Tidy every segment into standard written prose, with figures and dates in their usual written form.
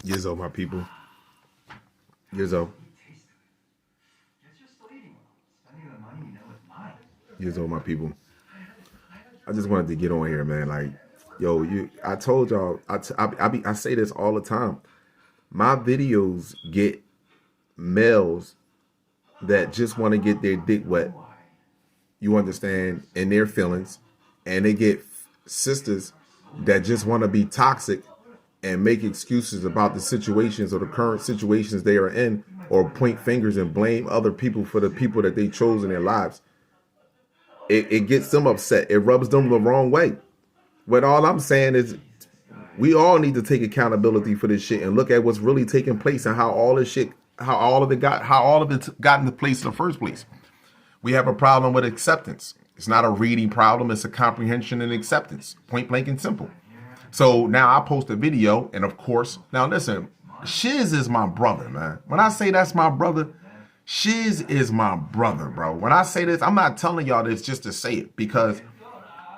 Years old, my people. Years old. Years old, my people. I just wanted to get on here, man. Like, yo, I told y'all. I say this all the time. My videos get males that just want to get their dick wet. You understand? And their feelings, and they get sisters that just want to be toxic and make excuses about the situations or the current situations they are in, or point fingers and blame other people for the people that they chose in their lives. It gets them upset. It rubs them the wrong way. But all I'm saying is we all need to take accountability for this shit and look at what's really taking place and how all this shit, how all of it got into place in the first place. We have a problem with acceptance. It's not a reading problem. It's a comprehension and acceptance. Point blank and simple. So now I post a video, and of course, now listen, Shiz is my brother, man. When I say that's my brother, Shiz is my brother, bro. When I say this, I'm not telling y'all this just to say it, because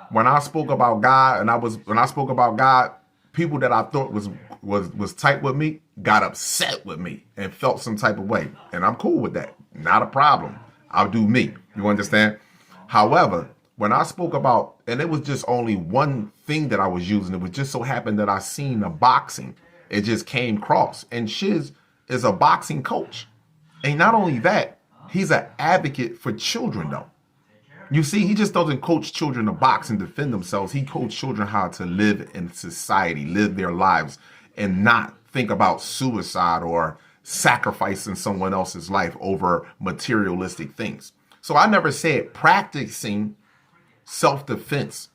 when I spoke about God, when I spoke about God, people that I thought was tight with me got upset with me and felt some type of way. And I'm cool with that. Not a problem. I'll do me. You understand? However, when I spoke about, and it was just only one thing that I was using, it was just so happened that I seen the boxing. It just came across. And Shiz is a boxing coach. And not only that, he's an advocate for children, though. You see, he just doesn't coach children to box and defend themselves. He coaches children how to live in society, live their lives, and not think about suicide or sacrificing someone else's life over materialistic things. So I never said practicing self-defense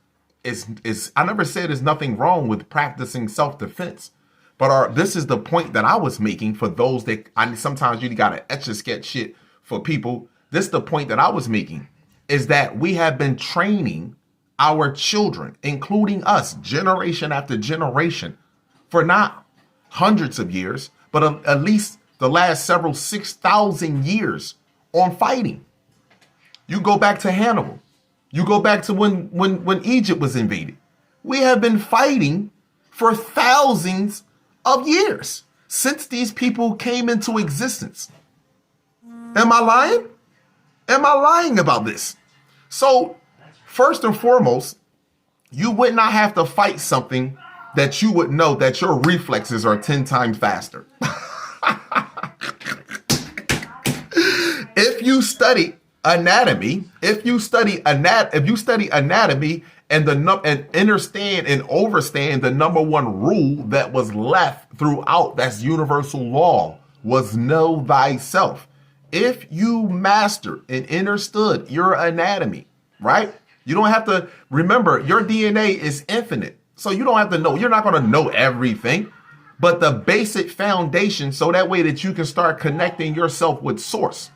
I never said there's nothing wrong with practicing self-defense. But this is the point that I was making for those that sometimes you got to etch a sketch shit for people. This is the point that I was making, is that we have been training our children, including us, generation after generation, for not hundreds of years, but at least the last 6,000 years on fighting. You go back to Hannibal. You go back to when Egypt was invaded. We have been fighting for thousands of years since these people came into existence. Am I lying? Am I lying about this? So first and foremost, you would not have to fight something that you would know that your reflexes are 10 times faster. If you study anatomy, and understand and overstand the number one rule that was left throughout, that's universal law, was know thyself. If you mastered and understood your anatomy, right? You don't have to remember your DNA is infinite. So you don't have to know. You're not going to know everything, but the basic foundation, so that way that you can start connecting yourself with source.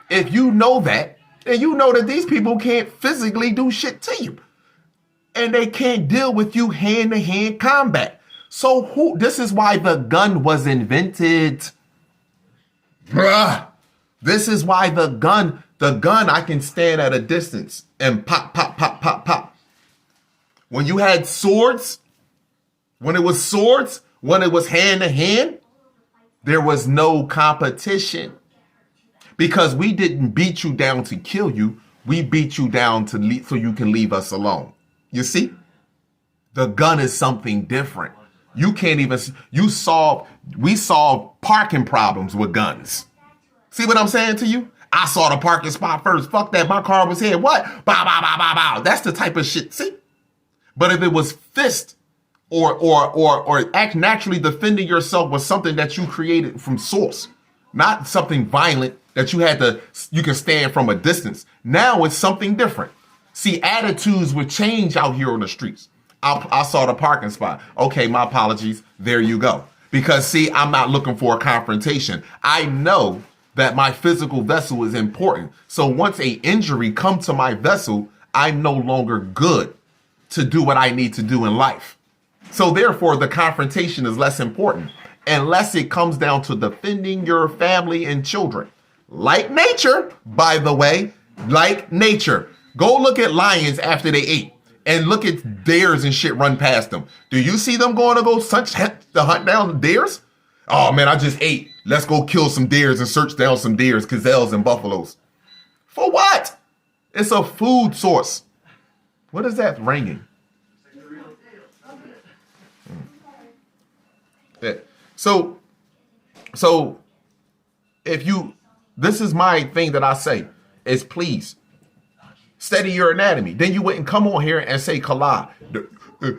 If you know that, then you know that these people can't physically do shit to you. And they can't deal with you hand-to-hand combat. So this is why the gun was invented. Bruh. This is why the gun I can stand at a distance and pop, pop, pop, pop, pop. When you had swords, when it was hand-to-hand, there was no competition. Because we didn't beat you down to kill you. We beat you down so you can leave us alone. You see? The gun is something different. You can't even, we solve parking problems with guns. See what I'm saying to you? I saw the parking spot first. Fuck that, my car was here. What? Bow, bow, bow, bow, bow. That's the type of shit, see? But if it was fist or act naturally defending yourself was something that you created from source, not something violent that you can stand from a distance. Now it's something different. See, attitudes would change out here on the streets. I saw the parking spot. Okay, my apologies. There you go. Because see, I'm not looking for a confrontation. I know that my physical vessel is important. So once a injury comes to my vessel, I'm no longer good to do what I need to do in life. So therefore, the confrontation is less important unless it comes down to defending your family and children. Like nature, by the way, like nature. Go look at lions after they ate. and look at deers and shit run past them. Do you see them going to go hunt down deers? Oh man, I just ate. Let's go kill some deers and search down some deers, gazelles and buffaloes. For what? It's a food source. What is that ringing? Yeah. So if you, this is my thing that I say is please study your anatomy. Then you wouldn't come on here and say, Kala,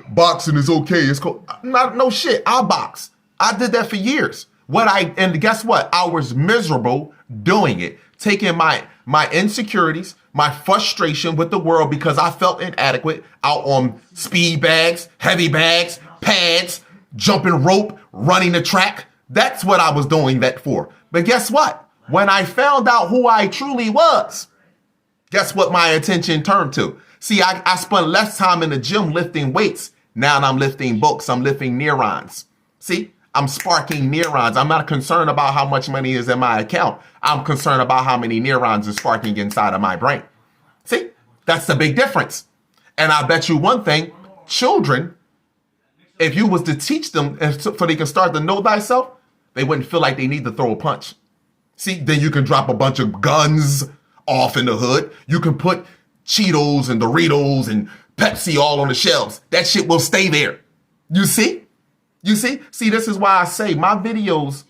boxing is okay. It's cool. No shit. I box. I did that for years. And guess what? I was miserable doing it, taking my insecurities, my frustration with the world because I felt inadequate out on speed bags, heavy bags, pads, jumping rope, running the track. That's what I was doing that for. But guess what? When I found out who I truly was, guess what my attention turned to? See, I spent less time in the gym lifting weights. Now I'm lifting books. I'm lifting neurons. See, I'm sparking neurons. I'm not concerned about how much money is in my account. I'm concerned about how many neurons is sparking inside of my brain. See, that's the big difference. And I bet you one thing, children, if you was to teach them so they can start to know thyself, they wouldn't feel like they need to throw a punch. See, then you can drop a bunch of guns off in the hood. You can put Cheetos and Doritos and Pepsi all on the shelves. That shit will stay there. You see? You see? See, this is why I say my videos,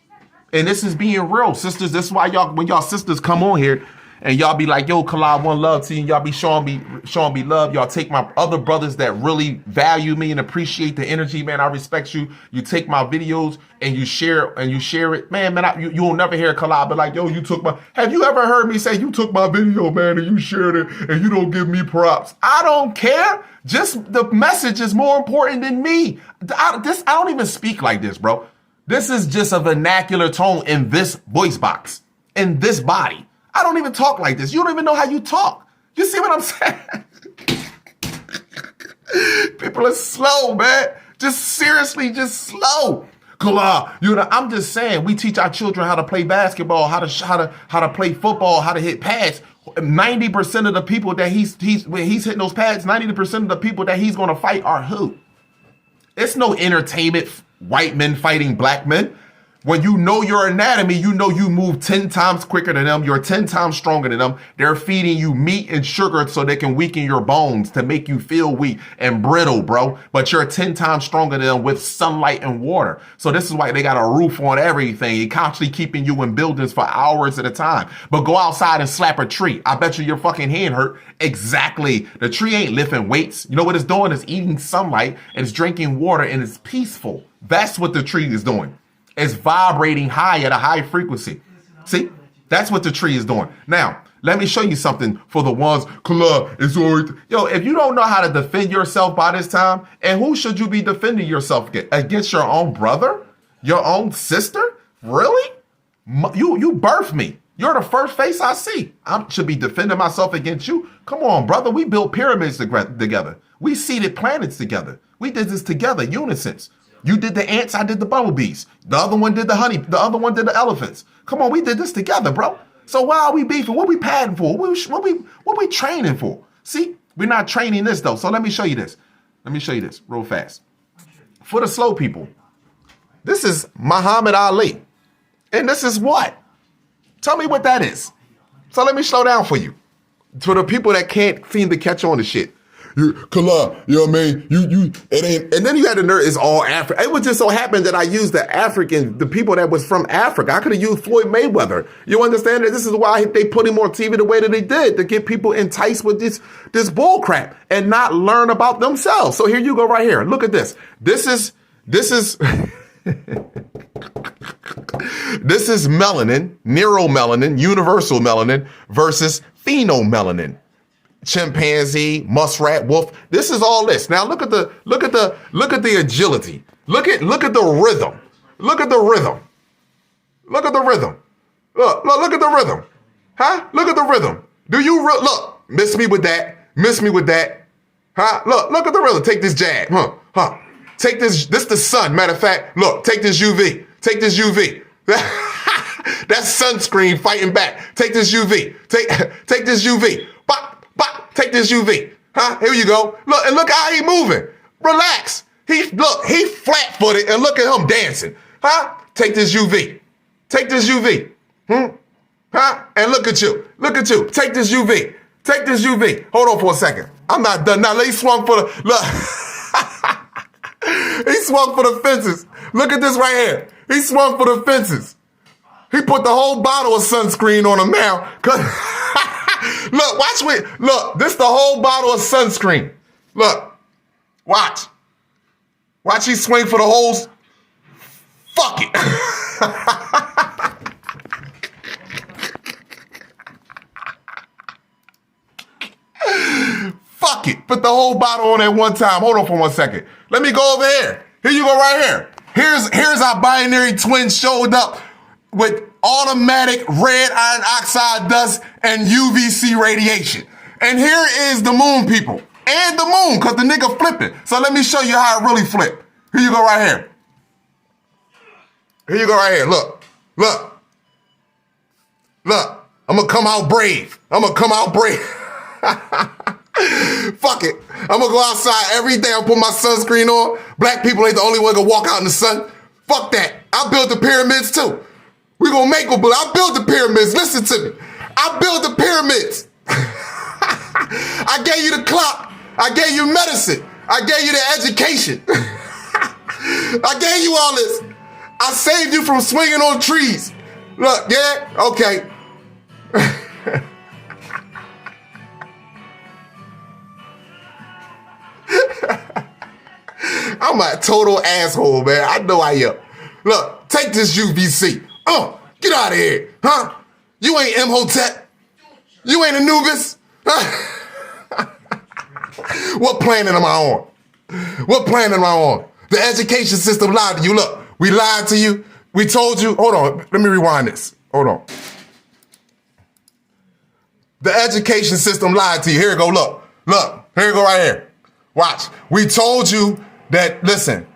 and this is being real, sisters. This is why when y'all sisters come on here and y'all be like, yo, Kala, one love to you, and y'all be showing me love. Y'all take my other brothers that really value me and appreciate the energy, man. I respect you. You take my videos and you share it. Man, you will never hear Kala be like, yo, have you ever heard me say you took my video, man, and you shared it and you don't give me props? I don't care. Just the message is more important than me. I don't even speak like this, bro. This is just a vernacular tone in this voice box, in this body. I don't even talk like this. You don't even know how you talk. You see what I'm saying? People are slow, man. Just seriously, just slow. Kala, I'm just saying, we teach our children how to play basketball, how to play football, how to hit pads. 90% of the people that when he's hitting those pads, 90% of the people that he's going to fight are who? It's no entertainment, white men fighting black men. When you know your anatomy, you know you move 10 times quicker than them. You're 10 times stronger than them. They're feeding you meat and sugar so they can weaken your bones to make you feel weak and brittle, bro. But you're 10 times stronger than them with sunlight and water. So this is why they got a roof on everything. It constantly keeping you in buildings for hours at a time. But go outside and slap a tree. I bet you your fucking hand hurt. Exactly. The tree ain't lifting weights. You know what it's doing? It's eating sunlight and it's drinking water and it's peaceful. That's what the tree is doing. It's vibrating high at a high frequency. See, that's what the tree is doing. Now, let me show you something for the ones, Kala, it's all right. Yo, if you don't know how to defend yourself by this time, and who should you be defending yourself against? Against your own brother? Your own sister? Really? You birthed me. You're the first face I see. I should be defending myself against you. Come on, brother. We built pyramids together. We seeded planets together. We did this together, unisons. You did the ants, I did the bumblebees. The other one did the honey, the other one did the elephants. Come on, we did this together, bro. So why are we beefing? What we padding for? What we training for? See, we're not training this though. So let me show you this. Let me show you this real fast. For the slow people, this is Muhammad Ali. And this is what? Tell me what that is. So let me slow down for you. For the people that can't seem to catch on to shit. Kala, you know what I mean? It ain't, and then you had the nerd, it's all African. It was just so happened that I used the people that was from Africa. I could have used Floyd Mayweather. You understand that? This is why they put him on TV the way that they did, to get people enticed with this bull crap and not learn about themselves. So here you go right here. Look at this. This is this is melanin, neuromelanin, universal melanin versus phenomelanin. Chimpanzee, muskrat, wolf. This is all this. Now look at the agility. Look at the rhythm. Look at the rhythm. Look at the rhythm. Look at the rhythm. Huh? Look at the rhythm. Do you look? Miss me with that. Miss me with that. Huh? Look at the rhythm. Take this jab. Huh? Take this. This the sun. Matter of fact, look. Take this UV. Take this UV. That's sunscreen fighting back. Take this UV. Take this UV. Bop. Take this UV. Huh? Here you go. Look, and look how he moving. Relax. He flat-footed, and look at him dancing. Huh? Take this UV. Take this UV. Huh? And look at you. Look at you. Take this UV. Take this UV. Hold on for a second. I'm not done. Now, he swung for the, look. He swung for the fences. Look at this right here. He swung for the fences. He put the whole bottle of sunscreen on him now. Look, watch me. Look, this the whole bottle of sunscreen. Look, watch. Watch he swing for the holes. Fuck it. Fuck it. Put the whole bottle on at one time. Hold on for 1 second. Let me go over here. Here you go right here. Here's our binary twin showed up with automatic red iron oxide dust and UVC radiation. And here is the moon, people. And the moon, because the nigga flipping. So let me show you how it really flip. Here you go right here. Here you go right here. Look. Look. Look. I'm going to come out brave. I'm going to come out brave. Fuck it. I'm going to go outside every day. I'll put my sunscreen on. Black people ain't the only one gonna walk out in the sun. Fuck that. I built the pyramids too. We gonna make them, but I built the pyramids. Listen to me. I built the pyramids. I gave you the clock. I gave you medicine. I gave you the education. I gave you all this. I saved you from swinging on trees. Look, yeah? Okay. I'm a total asshole, man. I know I am. Look, take this UVC. Get out of here. Huh? You ain't Imhotep. You ain't Anubis. What planet am I on? What planet am I on? The education system lied to you. Look, we lied to you. We told you. Hold on. Let me rewind this. Hold on. The education system lied to you. Here you go. Look. Look. Here you go right here. Watch. We told you that, listen,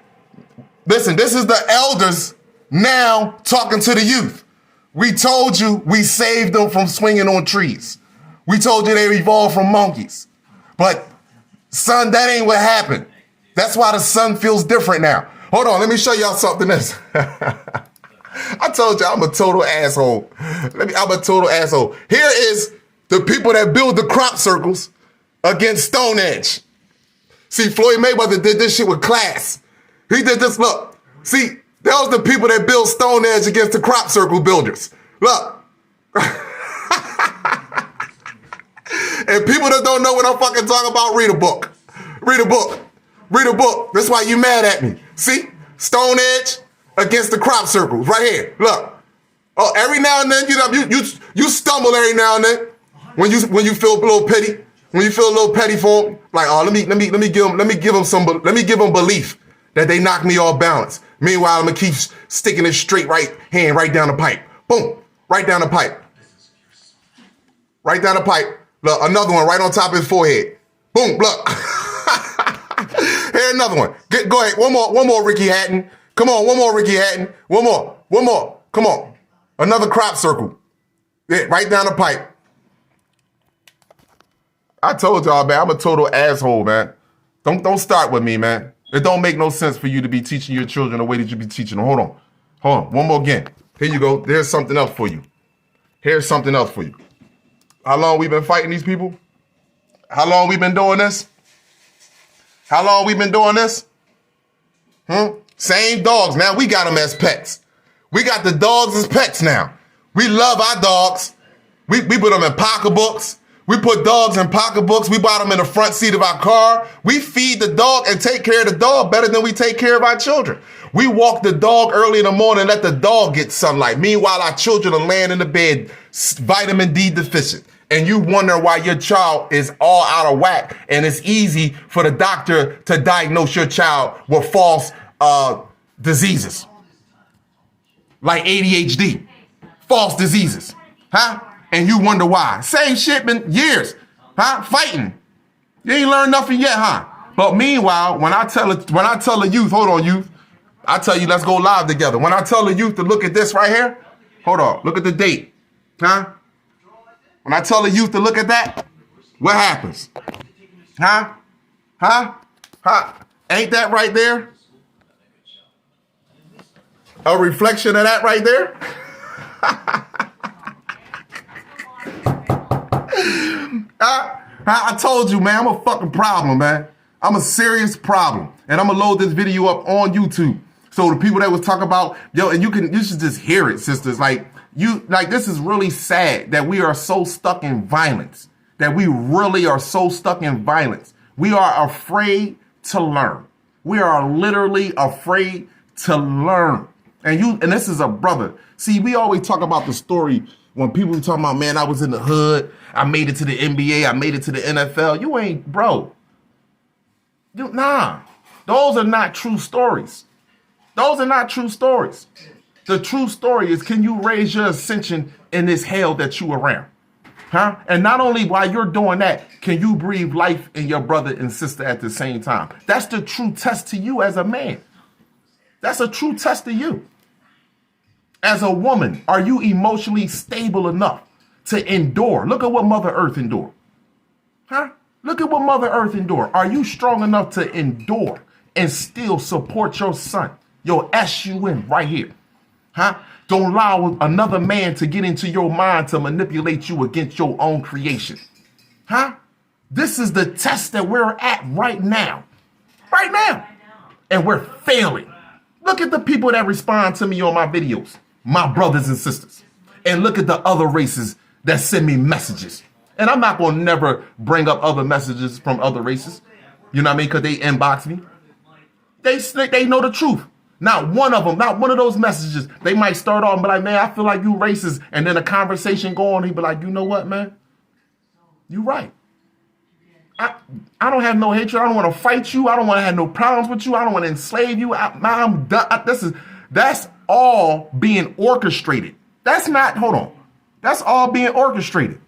this is the elders now talking to the youth. We told you we saved them from swinging on trees. We told you they evolved from monkeys. But, son, that ain't what happened. That's why the sun feels different now. Hold on, let me show y'all something else. I told you I'm a total asshole. I'm a total asshole. Here is the people that build the crop circles against Stonehenge. See, Floyd Mayweather did this shit with class. He did this, look. See, that was the people that built Stonehenge against the crop circle builders. Look. And people that don't know what I'm fucking talking about, read a book. Read a book. Read a book. That's why you mad at me. See? Stonehenge against the crop circles. Right here. Look. Oh, every now and then, you stumble every now and then when you feel a little pity. When you feel a little petty for them, like, oh, let me give them belief that they knock me off balance. Meanwhile, I'm gonna keep sticking it straight hand right down the pipe. Boom, right down the pipe. Right down the pipe. Look, another one right on top of his forehead. Boom, look. Here, another one. Go ahead, one more, Ricky Hatton. Come on, one more, Ricky Hatton. One more. Come on. Another crop circle. Yeah, right down the pipe. I told y'all, man, I'm a total asshole, man. Don't start with me, man. It don't make no sense for you to be teaching your children the way that you be teaching them. Hold on. One more again. Here you go. There's something else for you. Here's something else for you. How long we been fighting these people? How long we been doing this? How long we been doing this? Same dogs. Now we got them as pets. We got the dogs as pets now. We love our dogs. We put them in pocketbooks. We put dogs in pocketbooks. We bought them in the front seat of our car. We feed the dog and take care of the dog better than we take care of our children. We walk the dog early in the morning and let the dog get sunlight. Meanwhile, our children are laying in the bed, vitamin D deficient. And you wonder why your child is all out of whack. And it's easy for the doctor to diagnose your child with false diseases. Like ADHD. False diseases. Huh? And you wonder why. Same shit been years, huh? Fighting. You ain't learned nothing yet, huh? But meanwhile, when I tell the youth, hold on, youth, I tell you, let's go live together. When I tell the youth to look at this right here, hold on, look at the date, huh? When I tell the youth to look at that, what happens? Huh? Huh? Huh? Ain't that right there a reflection of that right there? I told you, man, I'm a fucking problem, man. I'm a serious problem. And I'm gonna load this video up on YouTube. So the people that was talking about, yo, and you should just hear it, sisters. Like, this is really sad that we are so stuck in violence. That we really are so stuck in violence. We are afraid to learn. We are literally afraid to learn. And this is a brother. See, we always talk about the story when people talk about, man, I was in the hood. I made it to the NBA. I made it to the NFL. You ain't, bro. Nah, those are not true stories. Those are not true stories. The true story is, can you raise your ascension in this hell that you around? Huh? And not only while you're doing that, can you breathe life in your brother and sister at the same time? That's the true test to you as a man. That's a true test to you. As a woman, are you emotionally stable enough to endure? Look at what Mother Earth endured. Huh? Look at what Mother Earth endured. Are you strong enough to endure and still support your son, your SUN right here? Huh? Don't allow another man to get into your mind to manipulate you against your own creation. Huh? This is the test that we're at right now. Right now. And we're failing. Look at the people that respond to me on my videos, my brothers and sisters. And look at the other races that send me messages. And I'm not going to never bring up other messages from other races. You know what I mean? Because they inbox me. They know the truth. Not one of them, not one of those messages. They might start off and be like, man, I feel like you racist. And then a conversation go on. He'd be like, you know what, man? You right. I don't have no hatred. I don't want to fight you. I don't want to have no problems with you. I don't want to enslave you. I'm done. That's all being orchestrated. That's not, hold on. That's all being orchestrated.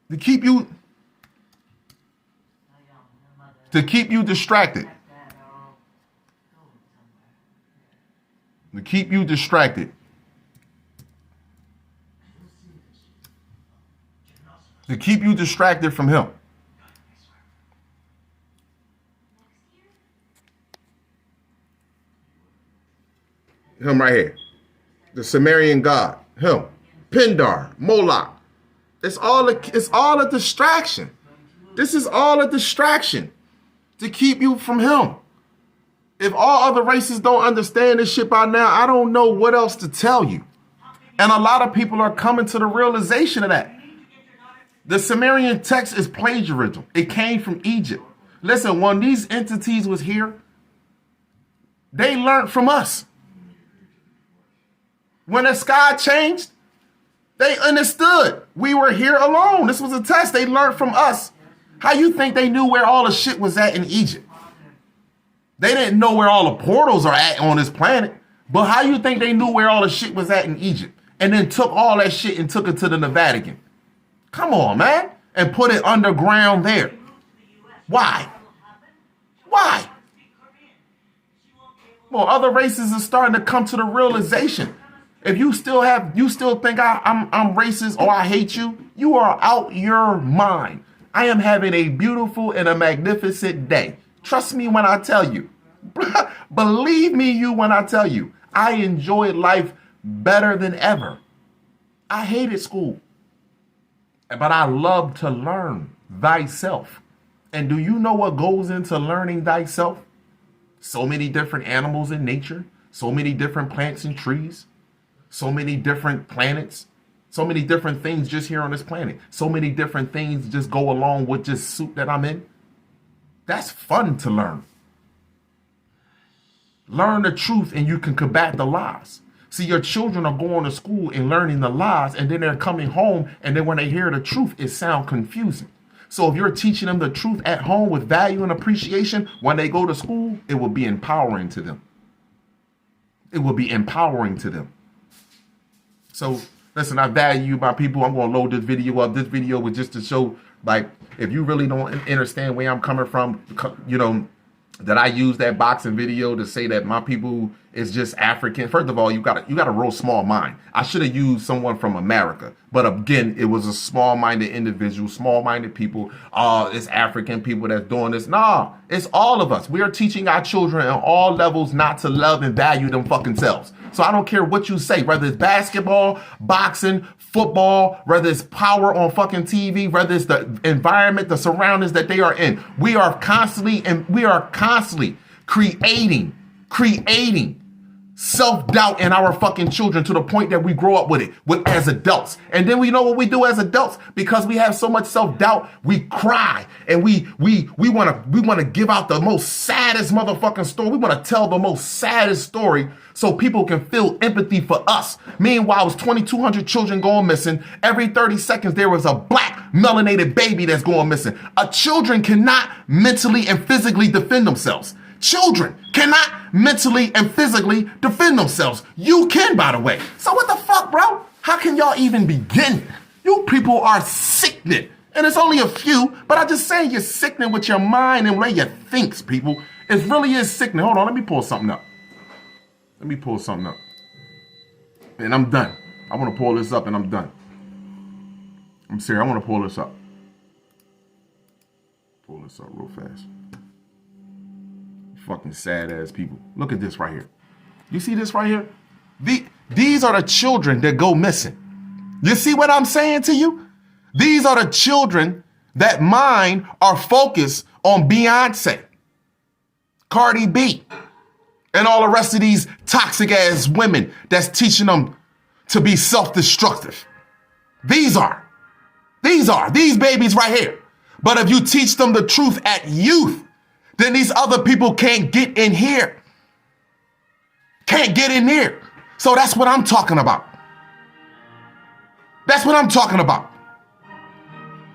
To keep you distracted. To keep you distracted. To keep you distracted from him. Him right here. The Sumerian god. Him. Pindar. Moloch. It's all a distraction. This is all a distraction to keep you from him. If all other races don't understand this shit by now, I don't know what else to tell you. And a lot of people are coming to the realization of that. The Sumerian text is plagiarism. It came from Egypt. Listen, when these entities was here, they learned from us. When the sky changed, they understood we were here alone. This was a test. They learned from us. How you think they knew where all the shit was at in Egypt? They didn't know where all the portals are at on this planet. But how you think they knew where all the shit was at in Egypt? And then took all that shit and took it to the Vatican. Come on, man. And put it underground there. Why? Why? Well, other races are starting to come to the realization. If you still think I'm racist or I hate you, you are out your mind. I am having a beautiful and a magnificent day. Trust me when I tell you. Believe me when I tell you. I enjoyed life better than ever. I hated school. But I love to learn thyself. And do you know what goes into learning thyself? So many different animals in nature. So many different plants and trees. So many different planets. So many different things just here on this planet. So many different things just go along with this suit that I'm in. That's fun to learn. Learn the truth and you can combat the lies. See, your children are going to school and learning the lies, and then they're coming home, and then when they hear the truth, it sounds confusing. So if you're teaching them the truth at home with value and appreciation, when they go to school, it will be empowering to them. It will be empowering to them. So listen, I value you, my people. I'm going to load this video up. This video was just to show, like, if you really don't understand where I'm coming from, you know, that I use that boxing video to say that my people is just African. First of all, you got a real small mind. I should have used someone from America, but again, it was a small-minded individual, small-minded people. Oh, it's African people that's doing this. Nah, it's all of us. We are teaching our children at all levels not to love and value them fucking selves. So I don't care what you say, whether it's basketball, boxing, football, whether it's power on fucking TV, whether it's the environment, the surroundings that they are in. We are constantly creating self-doubt in our fucking children to the point that we grow up with it as adults. And then we know what we do as adults, because we have so much self-doubt, we cry and we want to give out the most saddest motherfucking story. We want to tell the most saddest story so people can feel empathy for us. Meanwhile, it was 2,200 children going missing. Every 30 seconds, there was a black melanated baby that's going missing. Children cannot mentally and physically defend themselves. Children cannot mentally and physically defend themselves. You can, by the way. So what the fuck, bro? How can y'all even begin? You people are sickening. And it's only a few, but I just saying you're sickening with your mind and the way you thinks, people. It really is sickening. Hold on, let me pull something up. And I'm done. I want to pull this up and I'm done. I'm serious. I want to pull this up. Pull this up real fast. Fucking sad ass people. Look at this right here. You see this right here? These are the children that go missing. You see what I'm saying to you? These are the children that mind are focused on Beyonce, Cardi B, and all the rest of these toxic ass women that's teaching them to be self-destructive. These babies right here. But if you teach them the truth at youth, then these other people can't get in here. Can't get in here. So that's what I'm talking about. That's what I'm talking about.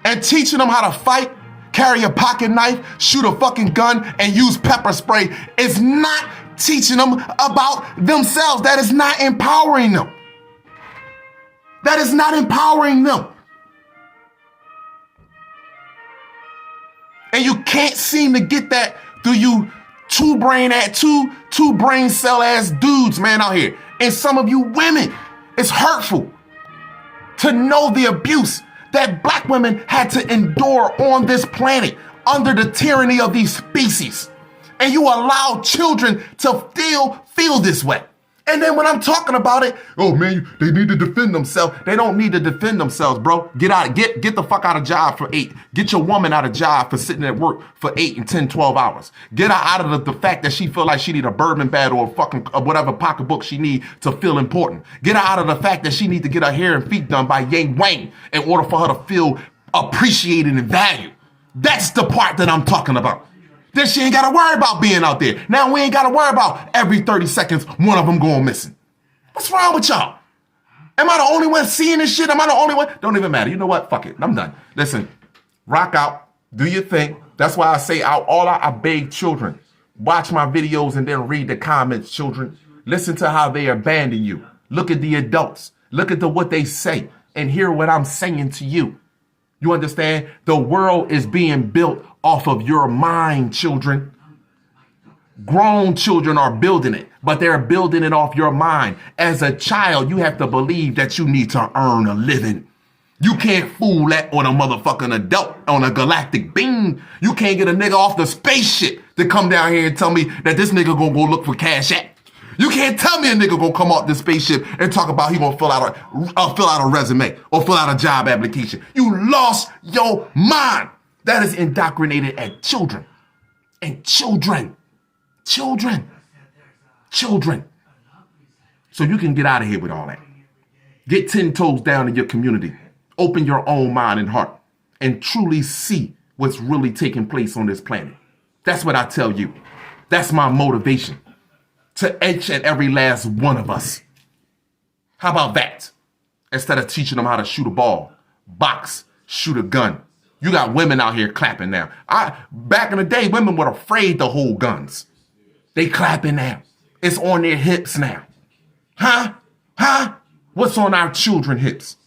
And teaching them how to fight, carry a pocket knife, shoot a fucking gun, and use pepper spray is not teaching them about themselves. That is not empowering them. That is not empowering them. And you can't seem to get that through you two brain cell ass dudes, man, out here. And some of you women, it's hurtful to know the abuse that black women had to endure on this planet under the tyranny of these species. And you allow children to feel this way. And then when I'm talking about it, oh man, they need to defend themselves. They don't need to defend themselves, bro. Get the fuck out of job for 8. Get your woman out of job for sitting at work for 8 and 10, 12 hours. Get her out of the fact that she feel like she need a bourbon bag or whatever pocketbook she need to feel important. Get her out of the fact that she need to get her hair and feet done by Yang Wang in order for her to feel appreciated and valued. That's the part that I'm talking about. Then she ain't got to worry about being out there. Now we ain't got to worry about every 30 seconds one of them going missing. What's wrong with y'all? Am I the only one seeing this shit? Am I the only one? Don't even matter. You know what? Fuck it. I'm done. Listen, rock out. Do your thing. That's why I say I beg children. Watch my videos and then read the comments, children. Listen to how they abandon you. Look at the adults. Look at what they say and hear what I'm saying to you. You understand? The world is being built off of your mind, children. Grown children are building it, but they're building it off your mind. As a child, you have to believe that you need to earn a living. You can't fool that on a motherfucking adult on a galactic beam. You can't get a nigga off the spaceship to come down here and tell me that this nigga gonna go look for cash at. You can't tell me a nigga gonna come off this spaceship and talk about he gonna fill out a resume or fill out a job application. You lost your mind. That is indoctrinated at children. And children. So you can get out of here with all that. Get 10 toes down in your community. Open your own mind and heart and truly see what's really taking place on this planet. That's what I tell you. That's my motivation to each and every last one of us. How about that? Instead of teaching them how to shoot a ball, box, shoot a gun. You got women out here clapping now. Back in the day, women were afraid to hold guns. They clapping now. It's on their hips now. Huh? What's on our children's hips?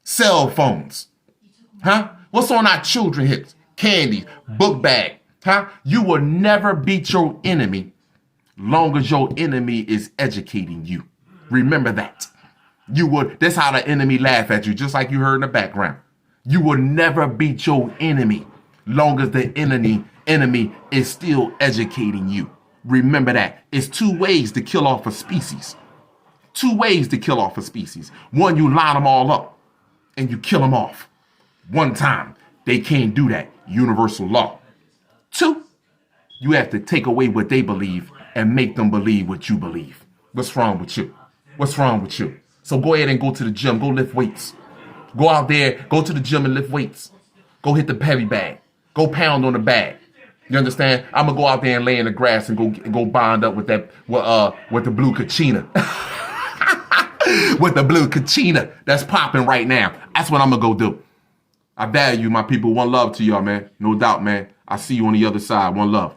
Cell phones. Huh? What's on our children's hips? Candy, book bag. Huh? You will never beat your enemy long as your enemy is educating you. Remember that. That's how the enemy laugh at you, just like you heard in the background. You will never beat your enemy long as the enemy is still educating you. Remember that. It's two ways to kill off a species. Two ways to kill off a species. One, you line them all up and you kill them off. One time. They can't do that. Universal law. Two, you have to take away what they believe and make them believe what you believe. What's wrong with you? What's wrong with you? So go ahead and go to the gym. Go lift weights. Go out there. Go to the gym and lift weights. Go hit the heavy bag. Go pound on the bag. You understand? I'm gonna go out there and lay in the grass and go bond up with that with the blue kachina. With the blue kachina that's popping right now. That's what I'm gonna go do. I value my people. One love to y'all, man. No doubt, man. I see you on the other side. One love.